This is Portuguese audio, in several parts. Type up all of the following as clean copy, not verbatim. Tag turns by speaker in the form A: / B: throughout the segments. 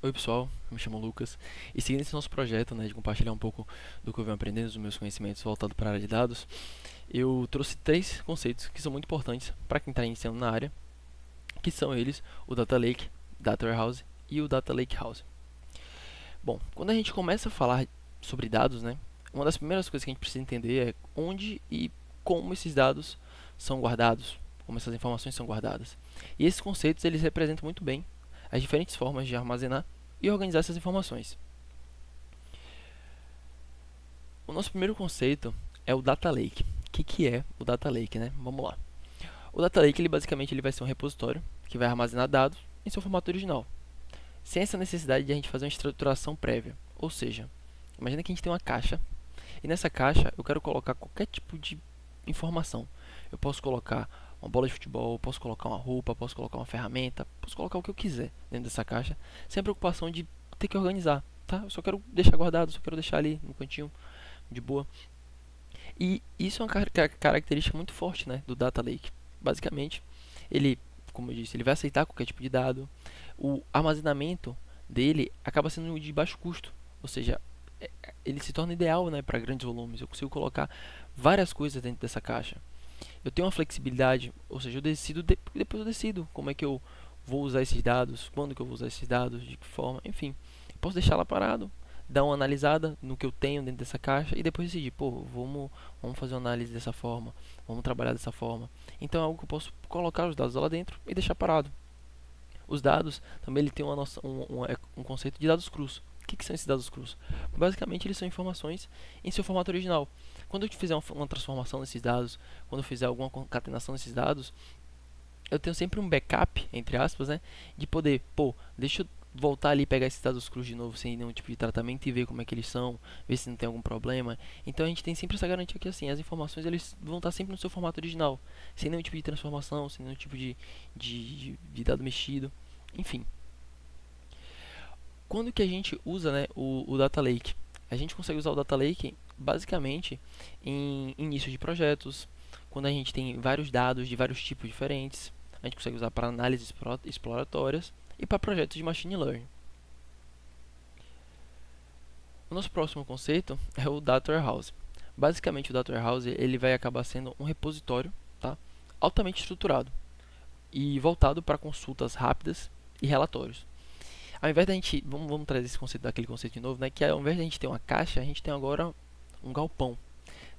A: Oi pessoal, me chamo Lucas e seguindo esse nosso projeto, de compartilhar um pouco do que eu venho aprendendo, dos meus conhecimentos voltados para a área de dados, eu trouxe três conceitos que são muito importantes para quem está iniciando na área, que são eles o Data Lake, Data Warehouse e o Data Lake House. Bom, quando a gente começa a falar sobre dados, uma das primeiras coisas que a gente precisa entender é onde e como esses dados são guardados, como essas informações são guardadas. E esses conceitos eles representam muito bem as diferentes formas de armazenar e organizar essas informações. O nosso primeiro conceito é o Data Lake. O que é o Data Lake, Vamos lá. O Data Lake basicamente vai ser um repositório que vai armazenar dados em seu formato original, sem essa necessidade de a gente fazer uma estruturação prévia. Ou seja, imagina que a gente tem uma caixa e nessa caixa eu quero colocar qualquer tipo de informação. Eu posso colocar uma bola de futebol, posso colocar uma roupa, posso colocar uma ferramenta, posso colocar o que eu quiser dentro dessa caixa, sem a preocupação de ter que organizar, tá? Eu só quero deixar guardado, só quero deixar ali no cantinho, de boa. E isso é uma característica muito forte, do Data Lake. Basicamente, ele, como eu disse, ele vai aceitar qualquer tipo de dado. O armazenamento dele acaba sendo de baixo custo, ou seja, ele se torna ideal, para grandes volumes. Eu consigo colocar várias coisas dentro dessa caixa. Eu tenho uma flexibilidade, ou seja, depois eu decido como é que eu vou usar esses dados, quando que eu vou usar esses dados, de que forma, enfim. Eu posso deixar lá parado, dar uma analisada no que eu tenho dentro dessa caixa e depois decidir, vamos fazer uma análise dessa forma, vamos trabalhar dessa forma. Então é algo que eu posso colocar os dados lá dentro e deixar parado. Os dados também ele tem um conceito de dados crus. O que são esses dados crus? Basicamente, eles são informações em seu formato original. Quando eu fizer uma transformação nesses dados, quando eu fizer alguma concatenação nesses dados, eu tenho sempre um backup, entre aspas, de poder, deixa eu voltar ali e pegar esses dados crus de novo, sem nenhum tipo de tratamento e ver como é que eles são, ver se não tem algum problema. Então a gente tem sempre essa garantia que assim, as informações eles vão estar sempre no seu formato original, sem nenhum tipo de transformação, sem nenhum tipo de dado mexido, enfim. Quando que a gente usa o Data Lake? A gente consegue usar o Data Lake basicamente em início de projetos, quando a gente tem vários dados de vários tipos diferentes, a gente consegue usar para análises exploratórias e para projetos de Machine Learning. O nosso próximo conceito é o Data Warehouse. Basicamente o Data Warehouse ele vai acabar sendo um repositório, altamente estruturado e voltado para consultas rápidas e relatórios. Ao invés da gente, vamos trazer esse conceito daquele conceito de novo, que ao invés de a gente ter uma caixa, a gente tem agora um galpão.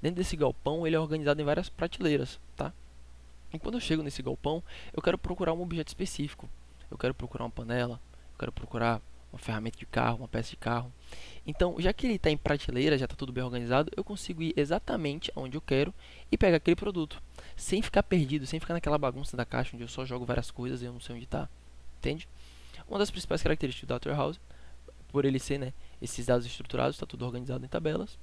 A: Dentro desse galpão, ele é organizado em várias prateleiras, E quando eu chego nesse galpão, eu quero procurar um objeto específico. Eu quero procurar uma panela, eu quero procurar uma ferramenta de carro, uma peça de carro. Então, já que ele está em prateleira, já está tudo bem organizado, eu consigo ir exatamente aonde eu quero e pegar aquele produto, sem ficar perdido, sem ficar naquela bagunça da caixa onde eu só jogo várias coisas e eu não sei onde está, entende? Uma das principais características do Data Warehouse, por ele ser esses dados estruturados, está tudo organizado em tabelas.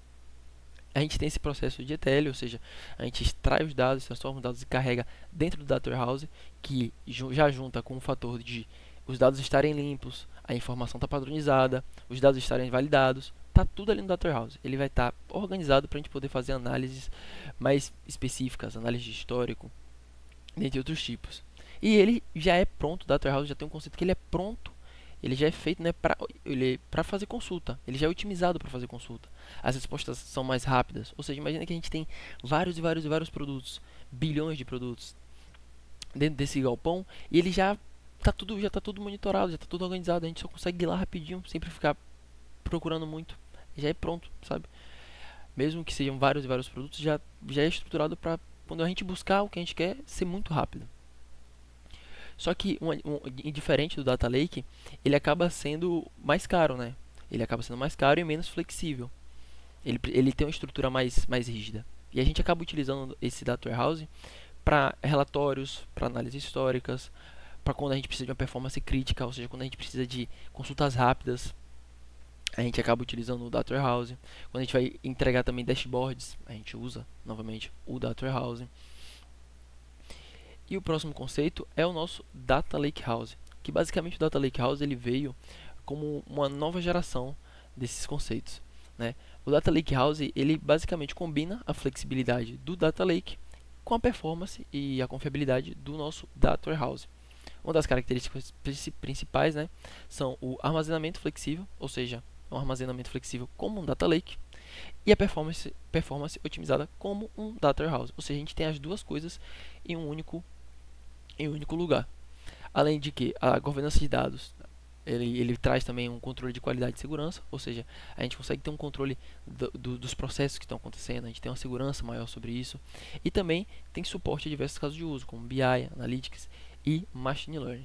A: A gente tem esse processo de ETL, ou seja, a gente extrai os dados, transforma os dados e carrega dentro do Data Warehouse, que já junta com o fator de os dados estarem limpos, a informação está padronizada, os dados estarem validados, está tudo ali no Data Warehouse. Ele vai estar organizado para a gente poder fazer análises mais específicas, análise de histórico, dentre outros tipos. E ele já é pronto, o Data Warehouse já tem um conceito que ele é pronto, ele já é feito para fazer consulta, ele já é otimizado para fazer consulta. As respostas são mais rápidas, ou seja, imagina que a gente tem vários e vários produtos, bilhões de produtos dentro desse galpão e ele já está tudo monitorado, já está tudo organizado, a gente só consegue ir lá rapidinho, sempre ficar procurando muito, já é pronto, sabe? Mesmo que sejam vários e vários produtos, já é estruturado para quando a gente buscar o que a gente quer ser muito rápido. Só que, diferente do Data Lake, ele acaba sendo mais caro, Ele acaba sendo mais caro e menos flexível. Ele tem uma estrutura mais rígida. E a gente acaba utilizando esse Data Warehouse para relatórios, para análises históricas, para quando a gente precisa de uma performance crítica, ou seja, quando a gente precisa de consultas rápidas, a gente acaba utilizando o Data Warehouse. Quando a gente vai entregar também dashboards, a gente usa novamente o Data Warehouse. E o próximo conceito é o nosso Data Lakehouse, que basicamente o Data Lakehouse ele veio como uma nova geração desses conceitos, O Data Lakehouse ele basicamente combina a flexibilidade do Data Lake com a performance e a confiabilidade do nosso Data Warehouse. Uma das características principais, né, são o armazenamento flexível, ou seja, um armazenamento flexível como um data lake, e a performance otimizada como um data warehouse. Ou seja, a gente tem as duas coisas em um único lugar. Além de que a governança de dados, ele traz também um controle de qualidade e segurança, ou seja, a gente consegue ter um controle dos processos que estão acontecendo, a gente tem uma segurança maior sobre isso, e também tem suporte a diversos casos de uso, como BI, Analytics e Machine Learning.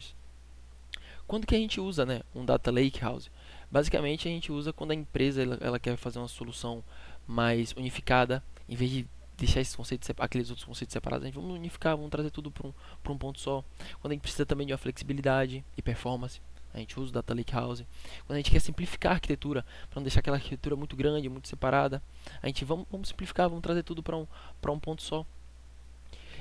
A: Quando que a gente usa, né, um Data Lake House? Basicamente a gente usa quando a empresa ela quer fazer uma solução mais unificada, em vez de deixar esses conceitos, aqueles outros conceitos separados, a gente vamos unificar, vamos trazer tudo para um ponto só. Quando a gente precisa também de uma flexibilidade e performance, a gente usa o Data Lake House. Quando a gente quer simplificar a arquitetura, para não deixar aquela arquitetura muito grande, muito separada, a gente vamos simplificar, vamos trazer tudo para um ponto só.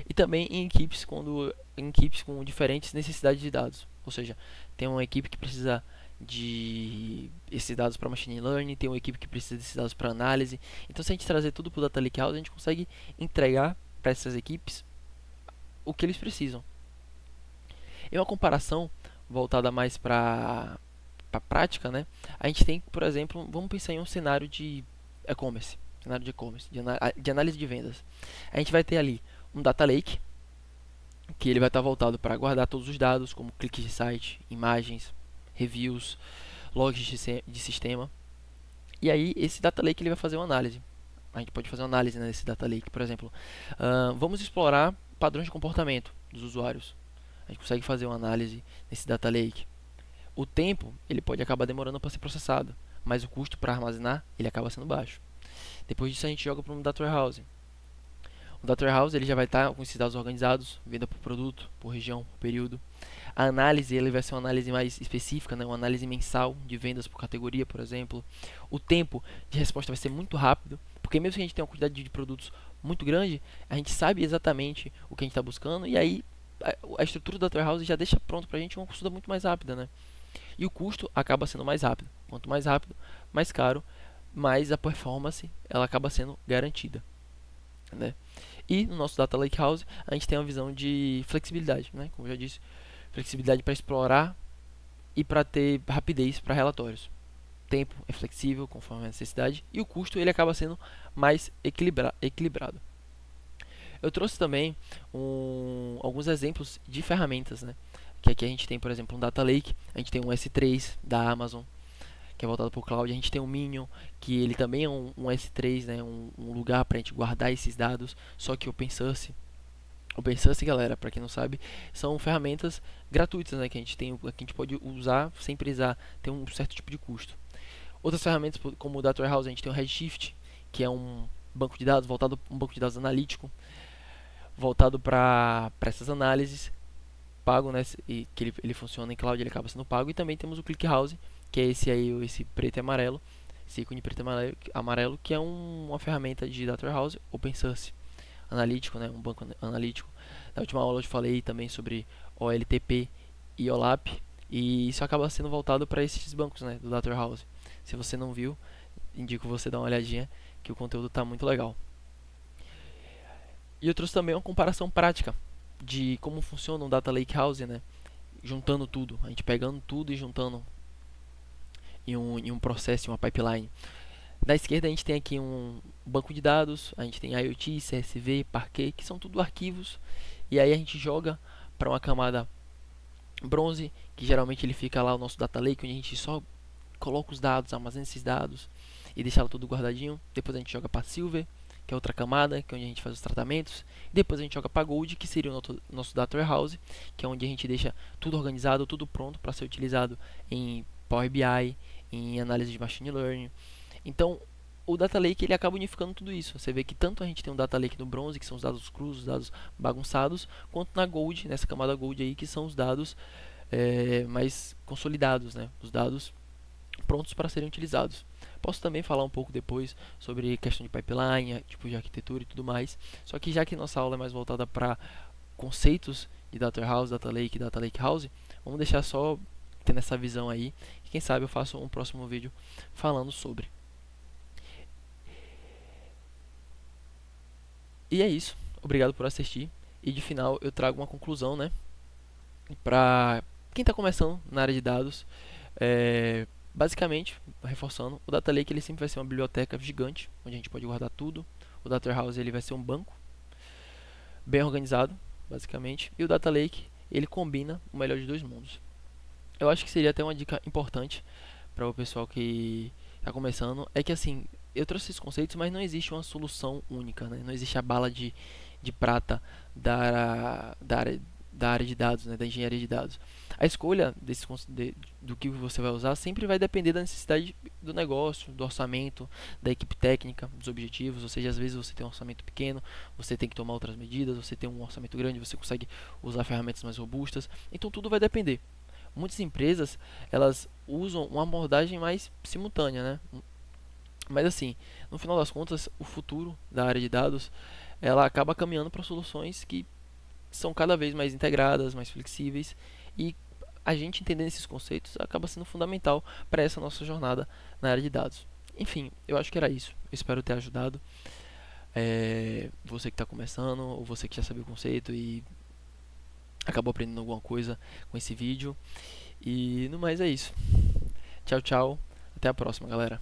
A: E também em equipes com diferentes necessidades de dados. Ou seja, tem uma equipe que precisa de esses dados para machine learning, tem uma equipe que precisa desses dados para análise. Então, se a gente trazer tudo para o Data Lake House, a gente consegue entregar para essas equipes o que eles precisam. Em uma comparação voltada mais para a prática, né? A gente tem, por exemplo, vamos pensar em um cenário de e-commerce, de análise de vendas. A gente vai ter ali um Data Lake, que ele vai estar voltado para guardar todos os dados, como cliques de site, imagens, reviews, logs de sistema. E aí esse Data Lake ele vai fazer uma análise. A gente pode fazer uma análise nesse Data Lake, por exemplo. Vamos explorar padrões de comportamento dos usuários. A gente consegue fazer uma análise nesse Data Lake. O tempo ele pode acabar demorando para ser processado, mas o custo para armazenar ele acaba sendo baixo. Depois disso a gente joga para um Data Warehouse. O Data Warehouse ele já vai estar com esses dados organizados, venda por produto, por região, por período. A análise ele vai ser uma análise mais específica, né? Uma análise mensal de vendas por categoria, por exemplo. O tempo de resposta vai ser muito rápido, porque mesmo que a gente tenha uma quantidade de produtos muito grande, a gente sabe exatamente o que a gente está buscando, e aí a estrutura do Data Warehouse já deixa pronto para a gente uma consulta muito mais rápida, né? E o custo acaba sendo mais rápido. Quanto mais rápido, mais caro, mais a performance ela acaba sendo garantida, né? E no nosso Data Lake House a gente tem uma visão de flexibilidade, né? Como eu já disse, flexibilidade para explorar e para ter rapidez para relatórios. O tempo é flexível conforme a necessidade e o custo ele acaba sendo mais equilibrado. Eu trouxe também alguns exemplos de ferramentas, né? Que aqui a gente tem, por exemplo, um Data Lake, a gente tem um S3 da Amazon, que é voltado para o cloud. A gente tem o Minion, que ele também é um S3, né, um lugar para a gente guardar esses dados, só que o OpenSource, galera, para quem não sabe, são ferramentas gratuitas, né, que a gente pode usar sem precisar ter um certo tipo de custo. Outras ferramentas, como o Data Warehouse, a gente tem o Redshift, que é um banco de dados um banco de dados analítico, voltado para essas análises, pago, né, e que ele funciona em cloud, ele acaba sendo pago. E também temos o ClickHouse, que é esse preto e amarelo, esse ícone preto e amarelo, que é uma ferramenta de Data Warehouse open source analítico, né, um banco analítico. Na última aula eu falei também sobre OLTP e OLAP, e isso acaba sendo voltado para esses bancos, né, do Data Warehouse. Se você não viu, indico você dar uma olhadinha, que o conteúdo está muito legal. E eu trouxe também uma comparação prática de como funciona um Data Lake House, né, juntando tudo, a gente pegando tudo e juntando em um processo, em uma pipeline. Na esquerda a gente tem aqui um banco de dados, a gente tem IoT, CSV, Parquet, que são tudo arquivos, e aí a gente joga para uma camada bronze, que geralmente ele fica lá o nosso Data Lake, onde a gente só coloca os dados, armazena esses dados e deixa ela tudo guardadinho. Depois a gente joga para Silver, que é outra camada, que é onde a gente faz os tratamentos. E depois a gente joga para Gold, que seria o nosso Data Warehouse, que é onde a gente deixa tudo organizado, tudo pronto para ser utilizado em Power BI, em análise de Machine Learning. Então, o Data Lake ele acaba unificando tudo isso. Você vê que tanto a gente tem um Data Lake no bronze, que são os dados crus, os dados bagunçados, quanto na Gold, nessa camada Gold aí, que são os dados mais consolidados, né? Os dados prontos para serem utilizados. Posso também falar um pouco depois sobre questão de pipeline, tipo de arquitetura e tudo mais. Só que já que nossa aula é mais voltada para conceitos de Data Warehouse, Data Lake e Data Lake House, vamos deixar só tendo essa visão aí. E quem sabe eu faço um próximo vídeo falando sobre. E é isso. Obrigado por assistir. E de final eu trago uma conclusão, né? Para quem está começando na área de dados, basicamente, reforçando, o Data Lake ele sempre vai ser uma biblioteca gigante, onde a gente pode guardar tudo. O Data Warehouse ele vai ser um banco bem organizado, basicamente. E o Data Lake ele combina o melhor de dois mundos. Eu acho que seria até uma dica importante para o pessoal que está começando, é que assim, eu trouxe esses conceitos, mas não existe uma solução única, né? Não existe a bala de prata da área de dados, né? Da engenharia de dados. A escolha do que você vai usar sempre vai depender da necessidade do negócio, do orçamento, da equipe técnica, dos objetivos. Ou seja, às vezes você tem um orçamento pequeno, você tem que tomar outras medidas, você tem um orçamento grande, você consegue usar ferramentas mais robustas. Então tudo vai depender. Muitas empresas elas usam uma abordagem mais simultânea, né? Mas assim, no final das contas, o futuro da área de dados ela acaba caminhando para soluções que são cada vez mais integradas, mais flexíveis, e a gente entendendo esses conceitos acaba sendo fundamental para essa nossa jornada na área de dados. Enfim, eu acho que era isso. Eu espero ter ajudado você que está começando, ou você que já sabia o conceito e acabou aprendendo alguma coisa com esse vídeo. E no mais é isso. Tchau, tchau. Até a próxima, galera.